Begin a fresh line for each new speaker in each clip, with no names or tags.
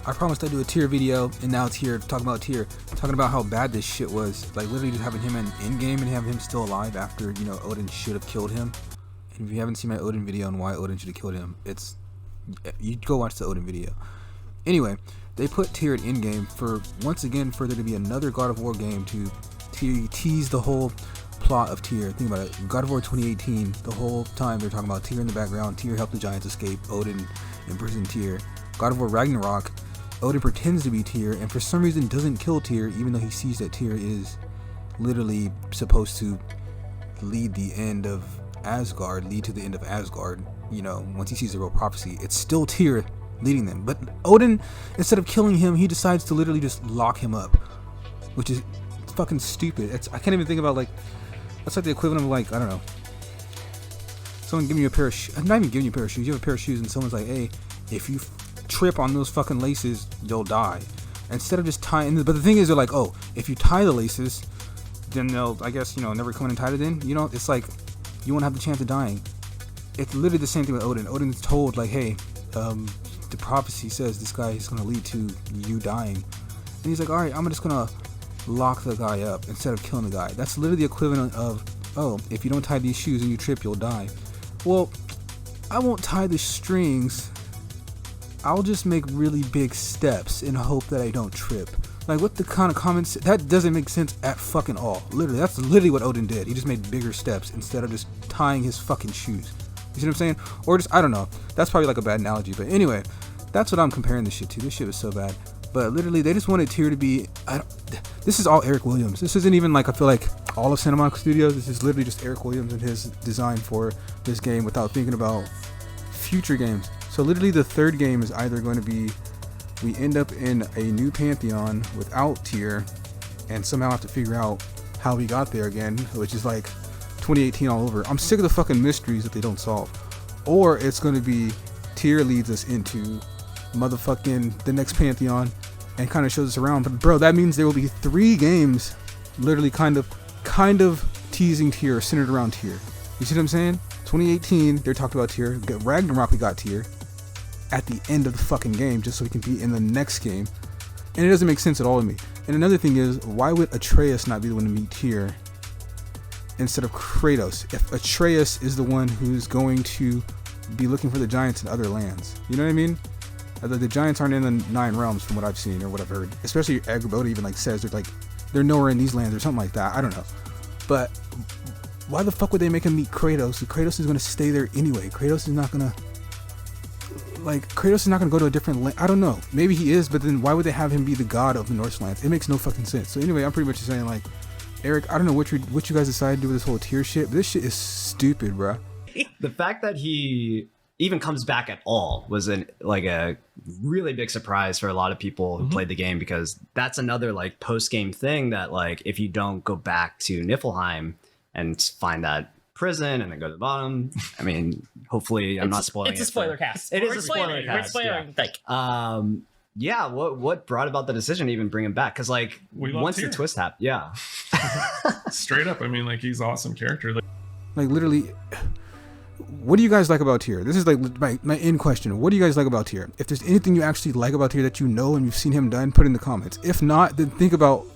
I promised I'd do a tier video, and now it's here, talking about how bad this shit was. Like, literally just having him in game and having him still alive after, you know, Odin should have killed him. And if you haven't seen my Odin video on why Odin should have killed him, you go watch the Odin video. Anyway, they put Tyr in game for, once again, for there to be another God of War game to tease the whole plot of Tyr. Think about it. God of War 2018, the whole time they're talking about Tyr in the background. Tyr helped the giants escape. Odin imprisoned Tyr. God of War Ragnarok, Odin pretends to be Tyr and for some reason doesn't kill Tyr, even though he sees that Tyr is literally supposed to lead to the end of Asgard. You know, once he sees the real prophecy, it's still Tyr leading them. But Odin, instead of killing him, he decides to literally just lock him up, which is fucking stupid. I can't even think about, like, that's like the equivalent of, like, I don't know, someone giving you a pair of shoes. Not even giving you a pair of shoes. You have a pair of shoes and someone's like, hey, if you trip on those fucking laces, you'll die. Instead of just tying, but the thing is, they're like, oh, if you tie the laces, then they'll, I guess, you know, never come in and tie it in. You know, it's like, you won't have the chance of dying. It's literally the same thing with Odin. Odin's told, like, hey, the prophecy says this guy is going to lead to you dying. And he's like, alright, I'm just going to lock the guy up instead of killing the guy. That's literally the equivalent of, oh, if you don't tie these shoes and you trip, you'll die. Well, I won't tie the strings. I'll just make really big steps and hope that I don't trip. Like, what the kind of comments? That doesn't make sense at fucking all. Literally, that's literally what Odin did. He just made bigger steps instead of just tying his fucking shoes. You see what I'm saying? Or just, I don't know. That's probably like a bad analogy. But anyway, that's what I'm comparing this shit to. This shit was so bad. But literally, they just wanted Tyr to be... this is all Eric Williams. This isn't even like, I feel like, all of Santa Monica Studios. This is literally just Eric Williams and his design for this game without thinking about future games. So literally the third game is either going to be we end up in a new Pantheon without Tyr and somehow have to figure out how we got there again, which is like 2018 all over. I'm sick of the fucking mysteries that they don't solve. Or it's going to be Tyr leads us into motherfucking the next Pantheon and kind of shows us around. But bro, that means there will be 3 games literally kind of teasing Tyr, centered around Tyr. You see what I'm saying? 2018, they're talking about Tyr. Ragnarok, we got Tyr at the end of the fucking game just so we can be in the next game. And it doesn't make sense at all to me. And another thing is, why would Atreus not be the one to meet Tyr instead of Kratos? If Atreus is the one who's going to be looking for the giants in other lands. You know what I mean? The giants aren't in the 9 realms from what I've seen or what I've heard. Especially Agrabah even like says they're nowhere in these lands or something like that. I don't know. But why the fuck would they make him meet Kratos? Kratos is going to stay there anyway. Kratos is not going to go to a different land. I don't know. Maybe he is, but then why would they have him be the god of the Northlands? It makes no fucking sense. So anyway, I'm pretty much just saying, like, Eric, I don't know what you guys decided to do with this whole Tyr shit, but this shit is stupid, bruh.
The fact that he even comes back at all was a really big surprise for a lot of people who played the game, because that's another like post-game thing that, like, if you don't go back to Niflheim and find that prison and then go to the bottom, I mean, hopefully I'm not spoiling it.
It's a spoiler cast.
It is a spoiler cast.
We're spoiling.
Yeah. Yeah, what brought about the decision to even bring him back? Because, like, once the twist happened, yeah.
Straight up, I mean, like, he's an awesome character.
Like, literally, what do you guys like about Tyr? This is like my end question. What do you guys like about Tyr? If there's anything you actually like about Tyr that you know and you've seen him done, put it in the comments. If not, then think about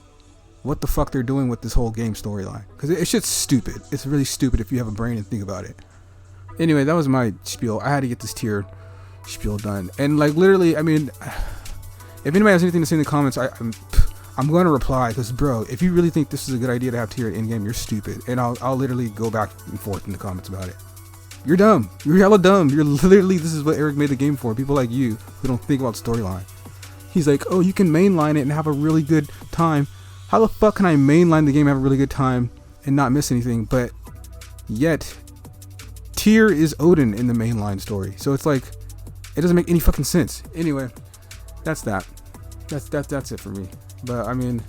what the fuck they're doing with this whole game storyline. Because it's just stupid. It's really stupid if you have a brain and think about it. Anyway, that was my spiel. I had to get this Tyr spiel done. And, like, literally, I mean, if anybody has anything to say in the comments, I'm going to reply. Because, bro, if you really think this is a good idea to have Tyr in game, you're stupid. And I'll literally go back and forth in the comments about it. You're dumb. You're hella dumb. You're literally, this is what Eric made the game for. People like you who don't think about storyline. He's like, oh, you can mainline it and have a really good time. How the fuck can I mainline the game and have a really good time and not miss anything? But yet, Tyr is Odin in the mainline story. So it's like, it doesn't make any fucking sense. Anyway, that's that. That's it for me. But I mean,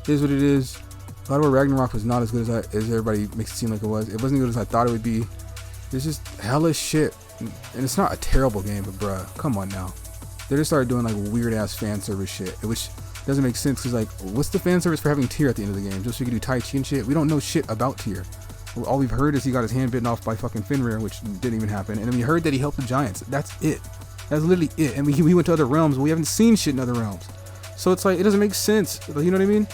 it is what it is. God of War Ragnarok was not as good as everybody makes it seem like it was. It wasn't as good as I thought it would be. There's just hella shit. And it's not a terrible game, but bruh, come on now. They just started doing like weird ass fan service shit, which doesn't make sense. Cause like, what's the fan service for having Tyr at the end of the game? Just so you can do Tai Chi and shit? We don't know shit about Tyr. All we've heard is he got his hand bitten off by fucking Fenrir, which didn't even happen. And then we heard that he helped the giants. That's it. That's literally it. And we went to other realms, but we haven't seen shit in other realms. So it's like, it doesn't make sense. You know what I mean?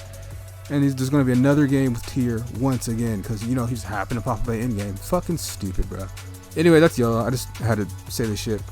And there's going to be another game with Tyr once again, because, you know, he's happened to pop up at endgame. Fucking stupid, bro. Anyway, that's y'all. I just had to say this shit.